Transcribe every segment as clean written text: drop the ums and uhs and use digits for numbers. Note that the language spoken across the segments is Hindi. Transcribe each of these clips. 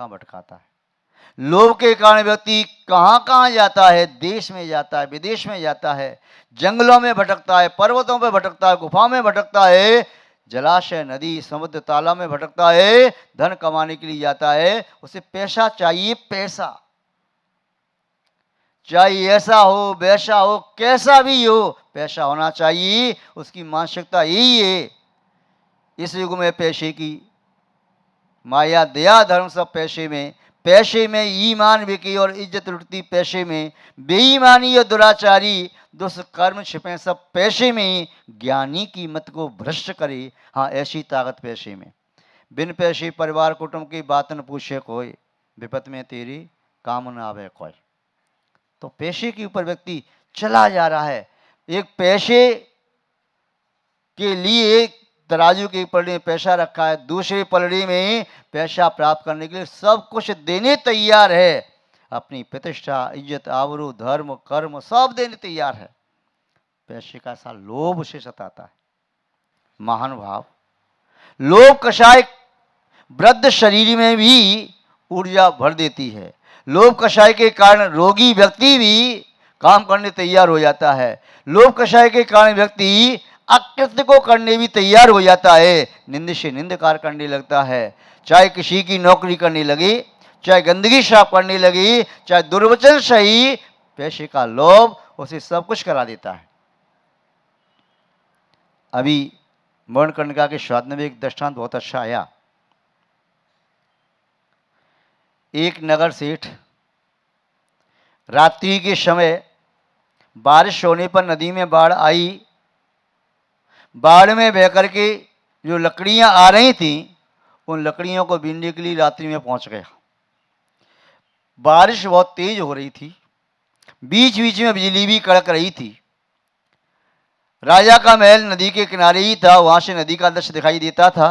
कहाँ भटकाता है। लोभ के कारण व्यक्ति कहाँ कहाँ जाता है, देश में जाता है, विदेश में जाता है, जंगलों में भटकता है, पर्वतों पर भटकता है, गुफाओं में भटकता है, जलाशय, नदी, समुद्र, तालाब में भटकता है, धन कमाने के लिए जाता है। उसे पैसा चाहिए, पैसा, चाहे ऐसा हो, वैसा हो, कैसा भी हो, पैसा होना चाहिए। उसकी मानसिकता यही है। इस युग में पैसे की माया, दया, धर्म सब पैसे में, पैसे में ईमान बिकी और इज्जत लुटती पैसे में, बेईमानी और दुराचारी दुष्कर्म छिपे सब पैसे में, ज्ञानी की मत को भ्रष्ट करे, हाँ ऐसी ताकत पैसे में। बिन पैसे परिवार कुटुंब की बात न पूछे कोई, विपत में तेरी काम न आवे कोई। तो पैसे के ऊपर व्यक्ति चला जा रहा है। एक पैसे के लिए तराजू की पलड़ी में पैसा रखा है, दूसरी पलड़ी में पैसा प्राप्त करने के लिए सब कुछ देने तैयार है। अपनी प्रतिष्ठा, इज्जत, आबरू, धर्म, कर्म सब देने तैयार है। पैसे का सा लोभ उसे सताता है। महानुभाव, लोभ कषाय वृद्ध शरीर में भी ऊर्जा भर देती है। लोभ कषाय के कारण रोगी व्यक्ति भी काम करने तैयार हो जाता है। लोभ कषाय के कारण व्यक्ति अकृत्य को करने भी तैयार हो जाता है, निंद से निंद कार्य करने लगता है। चाहे किसी की नौकरी करने लगे, चाहे गंदगी साफ करने लगी, चाहे दुर्वचन सही, पैसे का लोभ उसे सब कुछ करा देता है। अभी मणिकर्णिका के स्वाद में एक दृष्टांत बहुत अच्छा आया। एक नगर सेठ रात्रि के समय बारिश होने पर नदी में बाढ़ आई। बाढ़ में बह करके जो लकड़ियां आ रही थीं, उन लकड़ियों को बीनने के लिए रात्रि में पहुंच गया। बारिश बहुत तेज हो रही थी, बीच बीच में बिजली भी कड़क रही थी। राजा का महल नदी के किनारे ही था, वहां से नदी का दृश्य दिखाई देता था।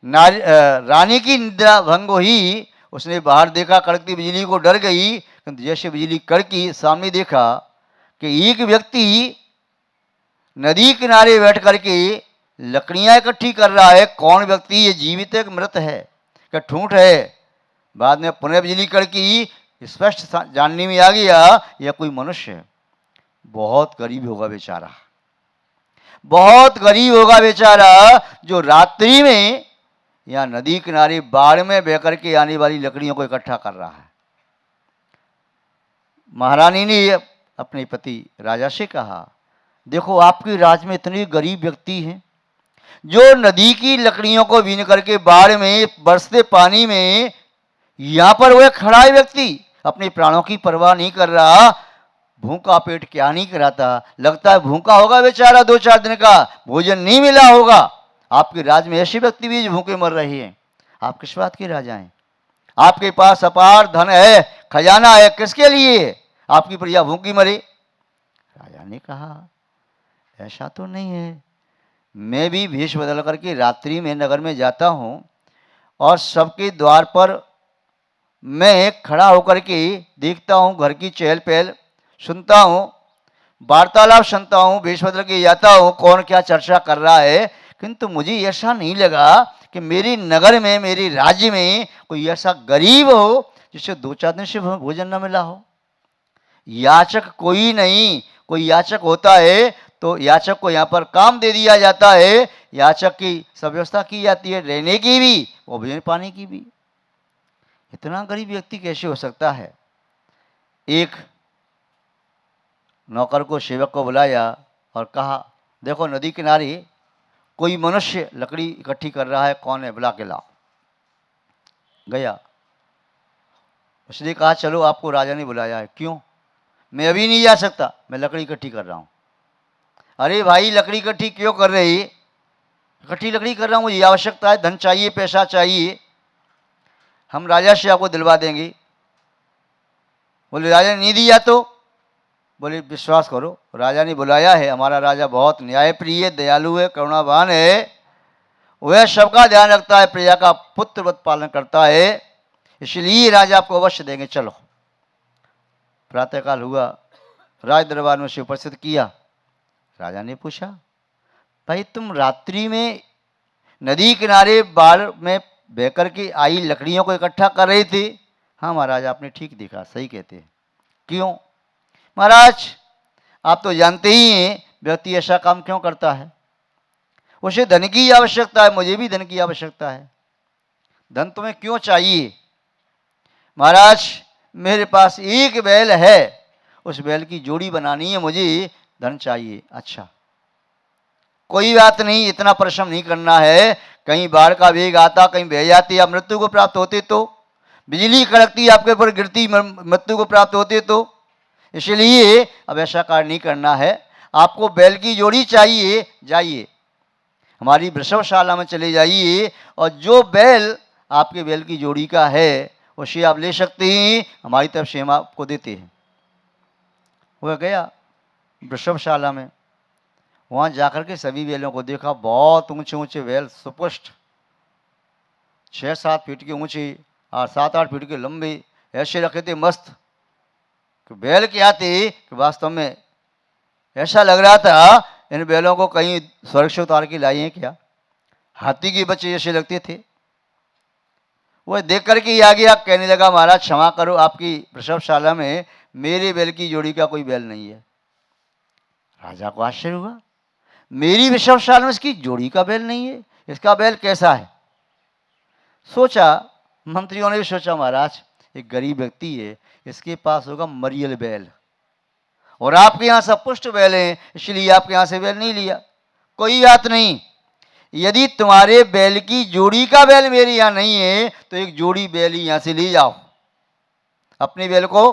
रानी की निद्रा भंग हुई, उसने बाहर देखा, कड़कती बिजली को डर गई। जैसे बिजली कड़की, सामने देखा कि एक व्यक्ति नदी किनारे बैठ करके लकड़ियां इकट्ठी कर रहा है। कौन व्यक्ति, ये जीवित है कि मृत है, क्या ठूंठ है? बाद में पुनः बिजली कड़की, स्पष्ट जानने में आ गया यह कोई मनुष्य है। बहुत गरीब होगा बेचारा, बहुत गरीब होगा बेचारा, जो रात्रि में यहाँ नदी किनारे बाढ़ में बह करके आने वाली लकड़ियों को इकट्ठा कर रहा है। महारानी ने अपने पति राजा से कहा, देखो आपके राज्य में इतने गरीब व्यक्ति हैं जो नदी की लकड़ियों को बीन करके बाढ़ में बरसते पानी में, यहां पर वह खड़ा है व्यक्ति अपने प्राणों की परवाह नहीं कर रहा, भूखा पेट क्या नहीं कराता, लगता है भूखा होगा बेचारा, 2-4 दिन का भोजन नहीं मिला होगा। आपके राज्य में ऐसे व्यक्ति भी भूखे मर रहे हैं। आप किस बात के राजा हैं? आपके पास अपार धन है, खजाना है, किसके लिए आपकी प्रजा भूखी मरे? राजा ने कहा, ऐसा तो नहीं है, मैं भी भेष बदल करके रात्रि में नगर में जाता हूँ और सबके द्वार पर मैं खड़ा होकर के देखता हूँ, घर की चहल पहल सुनता हूँ, वार्तालाप सुनता हूँ, भेष बदल के जाता हूँ, कौन क्या चर्चा कर रहा है। किंतु मुझे ऐसा नहीं लगा कि मेरे नगर में, मेरे राज्य में कोई ऐसा गरीब हो जिसे 2-4 दिन से भोजन न मिला हो। याचक कोई नहीं, कोई याचक होता है तो याचक को यहाँ पर काम दे दिया जाता है, याचक की सब व्यवस्था की जाती है, रहने की भी और भोजन पानी की भी। इतना गरीब व्यक्ति कैसे हो सकता है? एक नौकर को, सेवक को बुलाया और कहा, देखो नदी किनारे कोई मनुष्य लकड़ी इकट्ठी कर रहा है, कौन है, बुला के लाओ। गया, उसने कहा, चलो आपको राजा ने बुलाया है। क्यों? मैं अभी नहीं जा सकता, मैं लकड़ी इकट्ठी कर रहा हूँ। अरे भाई, लकड़ी इकट्ठी क्यों कर रही? इकट्ठी लकड़ी कर रहा हूँ, मुझे आवश्यकता है, धन चाहिए, पैसा चाहिए, हम राजा से आपको दिलवा देंगे। बोले राजा ने नहीं दिया तो? बोले विश्वास करो, राजा ने बुलाया है, हमारा राजा बहुत न्यायप्रिय, दयालु है, करुणावान है, वह सबका ध्यान रखता है, प्रजा का पुत्रवत पालन करता है, इसलिए राजा आपको अवश्य देंगे, चलो। प्रातःकाल हुआ, राज दरबार में से उपस्थित किया। राजा ने पूछा, भाई तुम रात्रि में नदी किनारे बाढ़ में बेकर की आई लकड़ियों को इकट्ठा कर रहे थे। हाँ महाराज, आपने ठीक देखा, सही कहते हैं। क्यों महाराज? आप तो जानते ही हैं व्यक्ति ऐसा काम क्यों करता है। उसे धन की आवश्यकता है, मुझे भी धन की आवश्यकता है। धन तुम्हें क्यों चाहिए? महाराज मेरे पास एक बैल है, उस बैल की जोड़ी बनानी है, मुझे धन चाहिए। अच्छा कोई बात नहीं, इतना परिश्रम नहीं करना है। कहीं बाढ़ का वेग आता, कहीं बह जाती, आप मृत्यु को प्राप्त होते तो, बिजली कड़कती आपके ऊपर गिरती, मृत्यु को प्राप्त होते तो। इसलिए अब ऐसा कार्य नहीं करना है। आपको बैल की जोड़ी चाहिए, जाइए हमारी वृषभशाला में चले जाइए, और जो बैल आपके बैल की जोड़ी का है उसे आप ले सकते हैं, हमारी तरफ से हम आपको देते हैं। वह गया वृषभशाला में, वहाँ जाकर के सभी बैलों को देखा। बहुत ऊंचे ऊंचे बैल, सुपुष्ट, 6-7 फीट के ऊंचे और 7-8 फीट के लंबे, ऐसे रखे थे मस्त। बैल क्या थे कि वास्तव में ऐसा लग रहा था इन बैलों को कहीं स्वर्ग से उतार के लाई हैं क्या। हाथी के बच्चे जैसे लगते थे। वह देख करके ही आ गया, कहने लगा महाराज क्षमा करो, आपकी वृषभशाला में मेरे बैल की जोड़ी का कोई बैल नहीं है। राजा को आश्चर्य हुआ, मेरी वृषभशाला में इसकी जोड़ी का बैल नहीं है, इसका बैल कैसा है? सोचा, मंत्रियों ने भी सोचा महाराज एक गरीब व्यक्ति है, इसके पास होगा मरियल बैल, और आपके यहाँ सब पुष्ट बैल हैं, इसलिए आपके यहाँ से बैल नहीं लिया। कोई बात नहीं, यदि तुम्हारे बैल की जोड़ी का बैल मेरे यहाँ नहीं है तो एक जोड़ी बैल ही यहाँ से ले जाओ, अपने बैल को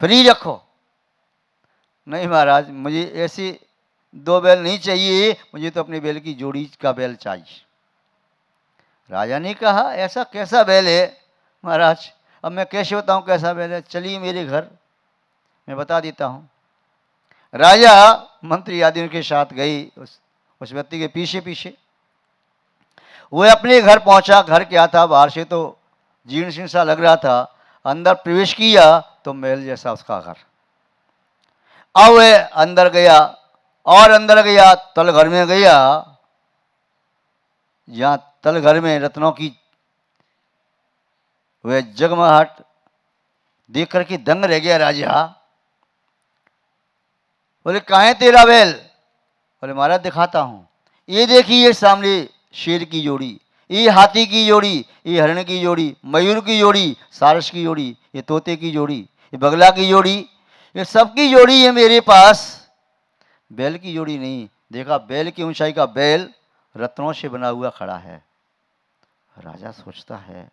फ्री रखो। नहीं महाराज, मुझे ऐसे 2 बैल नहीं चाहिए, मुझे तो अपने बैल की जोड़ी का बैल चाहिए। राजा ने कहा ऐसा कैसा बैल है महाराज? अब मैं कैसे बताऊं कैसा बैल है? चलिए मेरे घर, मैं बता देता हूँ। राजा मंत्री आदि के साथ गई उस व्यक्ति के पीछे पीछे। वह अपने घर पहुंचा। घर क्या था, बाहर से तो जीर्ण शीर्ण सा लग रहा था, अंदर प्रवेश किया तो महल जैसा उसका घर। अब वह अंदर गया और अंदर गया, तल घर में गया, जहां तल घर में रत्नों की वह जगमगाहट देख करके दंग रह गया राजा। बोले कहाँ है तेरा बैल? बोले महाराज दिखाता हूँ, ये देखिए सामने शेर की जोड़ी, ये हाथी की जोड़ी, ये हरण की जोड़ी, मयूर की जोड़ी, सारस की जोड़ी, ये तोते की जोड़ी, ये बगला की जोड़ी, ये सबकी जोड़ी है मेरे पास, बैल की जोड़ी नहीं। देखा बैल की ऊंचाई का बैल रत्नों से बना हुआ खड़ा है। राजा सोचता है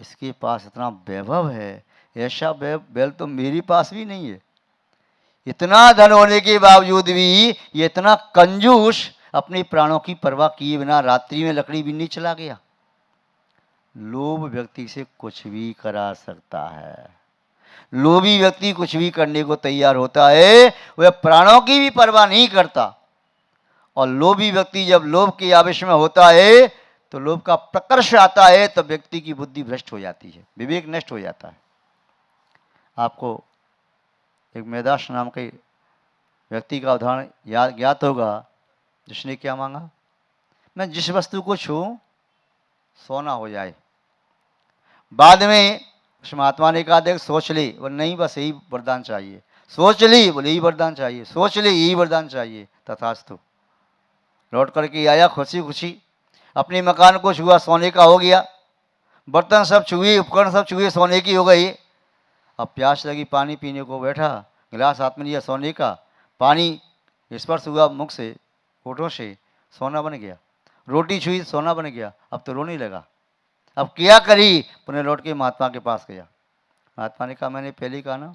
इसके पास इतना वैभव है, ऐसा बैल तो मेरे पास भी नहीं है। इतना धन होने के बावजूद भी ये इतना कंजूस, अपने प्राणों की परवाह किए बिना रात्रि में लकड़ी बीनने चला गया। लोभ व्यक्ति से कुछ भी करा सकता है। लोभी व्यक्ति कुछ भी करने को तैयार होता है, वह प्राणों की भी परवाह नहीं करता। और लोभी व्यक्ति जब लोभ के आवेश में होता है तो लोभ का प्रकर्ष आता है, तो व्यक्ति की बुद्धि भ्रष्ट हो जाती है, विवेक नष्ट हो जाता है। आपको एक मेधास नाम के व्यक्ति का उदाहरण ज्ञात होगा, जिसने क्या मांगा, मैं जिस वस्तु को छूं सोना हो जाए। बाद में उस महात्मा ने कहा देख सोच ले, वो नहीं बस यही वरदान चाहिए। सोच ली, बोले यही वरदान चाहिए। सोच ले, यही वरदान चाहिए। तथास्तु। लौट करके आया खुशी खुशी, अपने मकान को छुआ, सोने का हो गया। बर्तन सब छुए, उपकरण सब छुए, सोने की हो गई। अब प्यास लगी, पानी पीने को बैठा, गिलास हाथ में लिया सोने का, पानी स्पर्श हुआ मुख से, होठों से, सोना बन गया। रोटी छुई, सोना बन गया। अब तो रोने लगा। अब क्या करी? पुनः लौट के महात्मा के पास गया। महात्मा ने कहा मैंने पहले कहा ना,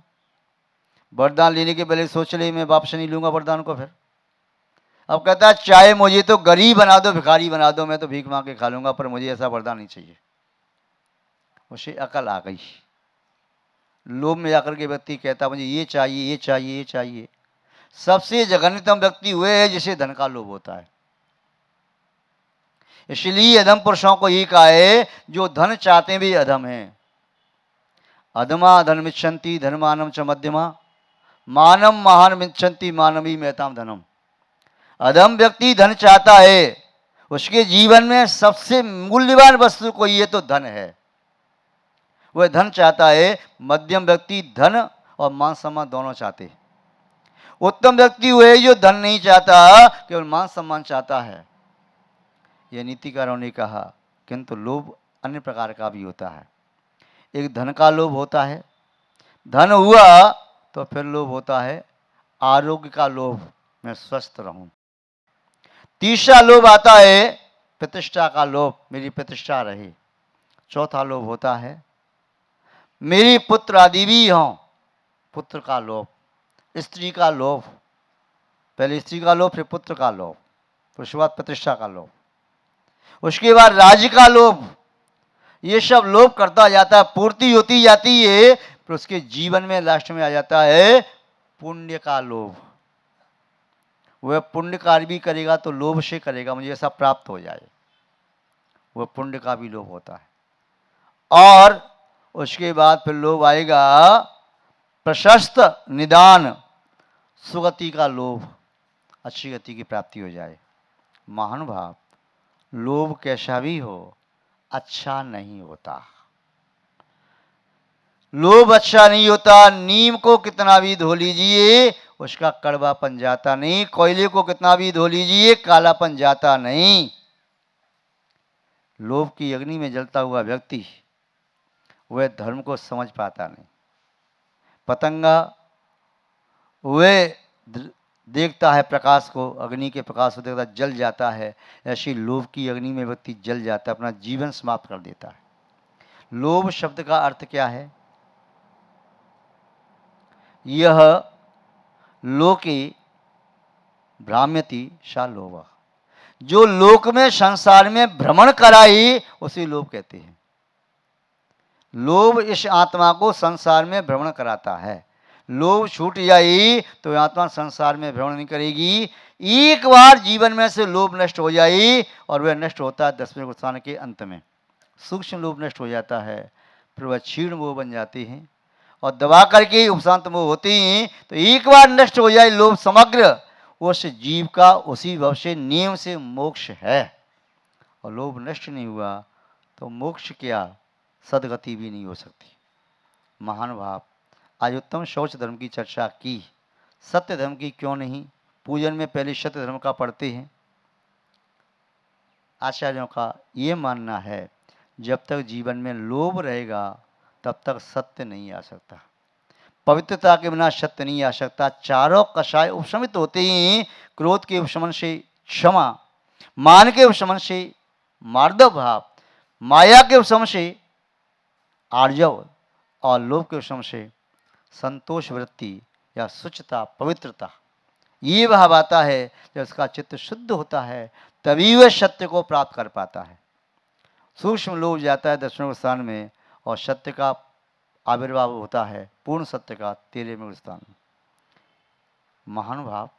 वरदान लेने के पहले सोच ले, मैं वापस नहीं लूंगा वरदान को। फिर अब कहता है चाहे मुझे तो गरीब बना दो, भिखारी बना दो, मैं तो भीख मांग के खा लूंगा, पर मुझे ऐसा वरदान नहीं चाहिए। उसे अकल आ गई। लोभ में जाकर के व्यक्ति कहता मुझे ये चाहिए, ये चाहिए, ये चाहिए। सबसे जघन्यतम व्यक्ति हुए है जिसे धन का लोभ होता है। इसलिए अधम पुरुषों को ये कहा है जो धन चाहते भी अधम हैं। अधमा धन मिच्छन्ति धनमानम च मध्यमा, मानम महान मिच्छन्ति मानवी मेहताम धनम। अधम व्यक्ति धन चाहता है, उसके जीवन में सबसे मूल्यवान वस्तु कोई है तो धन है। वह धन चाहता है। मध्यम व्यक्ति धन और मान सम्मान दोनों चाहते हैं। उत्तम व्यक्ति वह है जो धन नहीं चाहता, केवल मान सम्मान चाहता है। यह नीतिकारों ने कहा। किंतु लोभ अन्य प्रकार का भी होता है। एक धन का लोभ होता है, धन हुआ तो फिर लोभ होता है आरोग्य का लोभ, मैं स्वस्थ रहूं। तीसरा लोभ आता है प्रतिष्ठा का लोभ, मेरी प्रतिष्ठा रहे। चौथा लोभ होता है मेरी पुत्र आदि भी हों, पुत्र का लोभ। स्त्री का लोभ, पहले स्त्री का लोभ, फिर पुत्र का लोभ, फिर उसके बाद प्रतिष्ठा का लोभ, उसके बाद राज्य का लोभ। ये सब लोभ करता जाता है, पूर्ति होती जाती है, फिर उसके जीवन में लास्ट में आ जाता है पुण्य का लोभ। वह पुण्य कार्य भी करेगा तो लोभ से करेगा, मुझे ऐसा प्राप्त हो जाए, वह पुण्य का भी लोभ होता है। और उसके बाद फिर लोभ आएगा प्रशस्त निदान सुगति का लोभ, अच्छी गति की प्राप्ति हो जाए। महानुभाव, लोभ कैसा भी हो अच्छा नहीं होता। लोभ अच्छा नहीं होता। नीम को कितना भी धो लीजिए उसका कड़वापन जाता नहीं, कोयले को कितना भी धो लीजिए कालापन जाता नहीं। लोभ की अग्नि में जलता हुआ व्यक्ति वह धर्म को समझ पाता नहीं। पतंगा वह देखता है प्रकाश को, अग्नि के प्रकाश को देखता जल जाता है, ऐसी लोभ की अग्नि में व्यक्ति जल जाता है, अपना जीवन समाप्त कर देता है। लोभ शब्द का अर्थ क्या है? यह लोके भ्राम्यति सा लोभ, जो लोक में संसार में भ्रमण कराई उसे लोभ कहते हैं। लोभ इस आत्मा को संसार में भ्रमण कराता है। लोभ छूट जाए तो आत्मा संसार में भ्रमण नहीं करेगी। एक बार जीवन में से लोभ नष्ट हो जाए और वह नष्ट होता है 10वें गुस्तान के अंत में। सूक्ष्म लोभ नष्ट हो जाता है, फिर वह क्षीण मोह बन जाते हैं और दबा करके उपशांत मोह होते हैं। तो एक बार नष्ट हो जाए लोभ समग्र, उस जीव का उसी भव से नियम से मोक्ष है। और लोभ नष्ट नहीं हुआ तो मोक्ष क्या, सदगति भी नहीं हो सकती। महानुभाव, आज उत्तम शौच धर्म की चर्चा की, सत्य धर्म की क्यों नहीं? पूजन में पहले सत्य धर्म का पढ़ते हैं। आचार्यों का ये मानना है जब तक जीवन में लोभ रहेगा तब तक सत्य नहीं आ सकता। पवित्रता के बिना सत्य नहीं आ सकता। चारों कषाय उपशमित होते हैं, क्रोध के उपशमन से क्षमा, मान के उपशमन से मार्दव भाव, माया के उपशमन से आर्जव और लोभ के उपशमन से संतोष वृत्ति या शुचिता पवित्रता। ये भाव आता है जब उसका चित्त शुद्ध होता है तभी वह सत्य को प्राप्त कर पाता है। सूक्ष्म लोभ जाता है 10वें स्थान में और सत्य का आविर्भाव होता है पूर्ण सत्य का 13वें स्थान में। महानुभाव,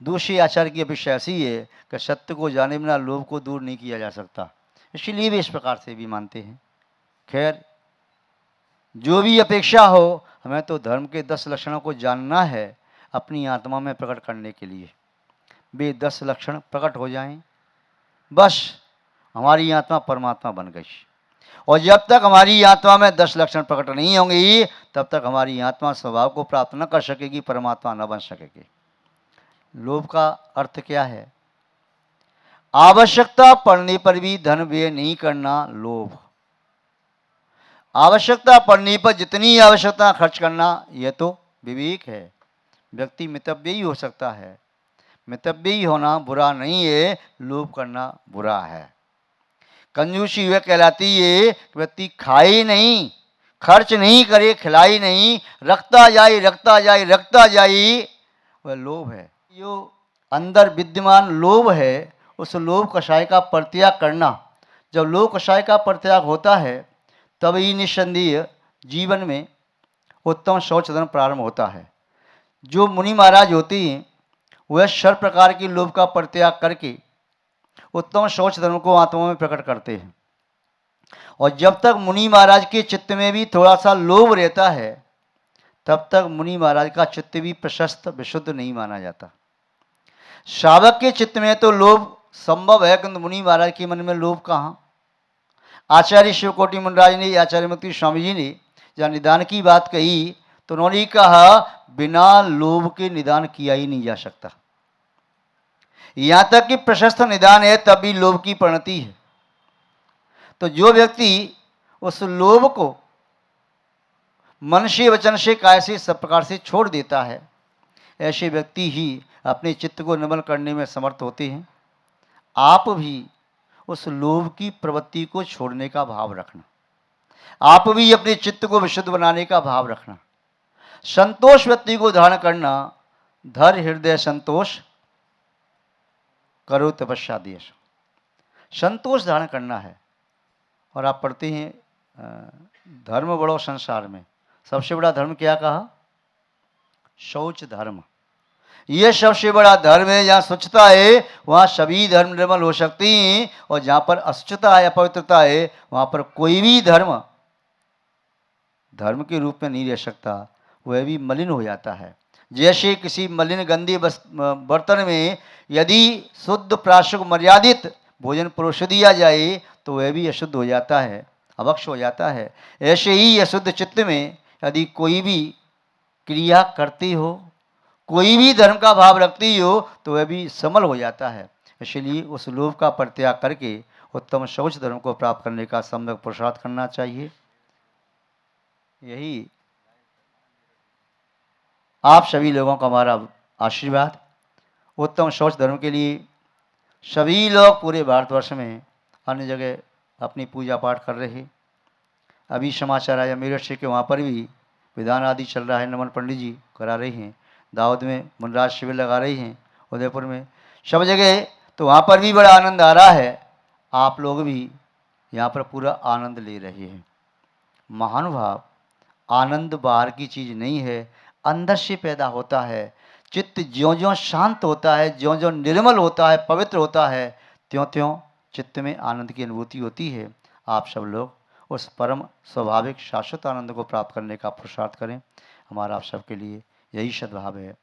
दूसरी आचार्य की अपेक्षा ऐसी है कि सत्य को जाने बिना लोभ को दूर नहीं किया जा सकता, इसीलिए भी इस प्रकार से भी मानते हैं। खैर, जो भी अपेक्षा हो, हमें तो धर्म के 10 लक्षणों को जानना है अपनी आत्मा में प्रकट करने के लिए। वे 10 लक्षण प्रकट हो जाएं, बस हमारी आत्मा परमात्मा बन गई। और जब तक हमारी आत्मा में 10 लक्षण प्रकट नहीं होंगे तब तक हमारी आत्मा स्वभाव को प्राप्त न कर सकेगी, परमात्मा न बन सकेगी। लोभ का अर्थ क्या है? आवश्यकता पड़ने पर भी धन व्यय नहीं करना लोभ। आवश्यकता पड़ने पर जितनी आवश्यकता खर्च करना यह तो विवेक है। व्यक्ति मितव्ययी हो सकता है, मितव्ययी होना बुरा नहीं है, लोभ करना बुरा है। कंजूसी वह कहलाती है कि व्यक्ति खाए नहीं, खर्च नहीं करे, खिलाई नहीं, रखता जाए रखता जाए रखता जाए, वह लोभ है। जो अंदर विद्यमान लोभ है उस लोभ कषाय का परित्याग करना। जब लोभ कषाय का परित्याग होता है तब ही निस्संदेह जीवन में उत्तम शौच धर्म प्रारंभ होता है। जो मुनि महाराज होते हैं वह सर्व प्रकार की लोभ का परित्याग करके उत्तम शौच धर्म को आत्मा में प्रकट करते हैं। और जब तक मुनि महाराज के चित्त में भी थोड़ा सा लोभ रहता है तब तक मुनि महाराज का चित्त भी प्रशस्त विशुद्ध नहीं माना जाता। श्रावक के चित्त में तो लोभ संभव है, किंतु मुनि महाराज के मन में लोभ कहाँ। आचार्य शिवकोटि मुनिराज ने, आचार्य मुक्ति स्वामी जी ने जहाँ निदान की बात कही तो उन्होंने कहा बिना लोभ के निदान किया ही नहीं जा सकता। यहां तक कि प्रशस्त निदान है तब भी लोभ की परिणति है। तो जो व्यक्ति उस लोभ को मन से, वचन से, काया से, सब प्रकार से छोड़ देता है, ऐसे व्यक्ति ही अपने चित्त को निर्मल करने में समर्थ होते हैं। आप भी उस लोभ की प्रवृत्ति को छोड़ने का भाव रखना, आप भी अपने चित्त को विशुद्ध बनाने का भाव रखना, संतोष व्यक्ति को धारण करना। धर हृदय संतोष, करो तपस्या देश। संतोष धारण करना है। और आप पढ़ते हैं धर्म बड़ो संसार में, सबसे बड़ा धर्म क्या कहा? शौच धर्म। यह सबसे बड़ा धर्म है। जहाँ स्वच्छता है वहाँ सभी धर्म निर्मल हो सकते हैं, और जहाँ पर अस्वच्छता है, अपवित्रता है, वहाँ पर कोई भी धर्म धर्म के रूप में नहीं रह सकता, वह भी मलिन हो जाता है। जैसे किसी मलिन गंदे बर्तन में यदि शुद्ध प्राशुक मर्यादित भोजन परोस दिया जाए तो वह भी अशुद्ध हो जाता है, अवक्ष हो जाता है। ऐसे ही अशुद्ध चित्त में यदि कोई भी क्रिया करती हो, कोई भी धर्म का भाव रखती हो, तो वह भी समल हो जाता है। इसलिए उस लोभ का परित्याग करके उत्तम शौच धर्म को प्राप्त करने का सम्यक पुरुषार्थ करना चाहिए। यही आप सभी लोगों का हमारा आशीर्वाद। उत्तम शौच धर्म के लिए सभी लोग पूरे भारतवर्ष में अन्य जगह अपनी पूजा पाठ कर रहे हैं। अभी समाचार आया मेरठ से कि वहाँ पर भी विधान आदि चल रहा है, नमन पंडित जी करा रहे हैं। दाऊद में मुनराज शिविर लगा रही हैं, उदयपुर में, सब जगह। तो वहाँ पर भी बड़ा आनंद आ रहा है। आप लोग भी यहाँ पर पूरा आनंद ले रहे हैं। महानुभाव, आनंद बाहर की चीज़ नहीं है, अंदर से पैदा होता है। चित्त ज्यों ज्यों शांत होता है, ज्यों ज्यों निर्मल होता है, पवित्र होता है, त्यों त्यों चित्त में आनंद की अनुभूति होती है। आप सब लोग उस परम स्वाभाविक शाश्वत आनंद को प्राप्त करने का पुरुषार्थ करें। हमारा आप सबके लिए यही सद्भाव है।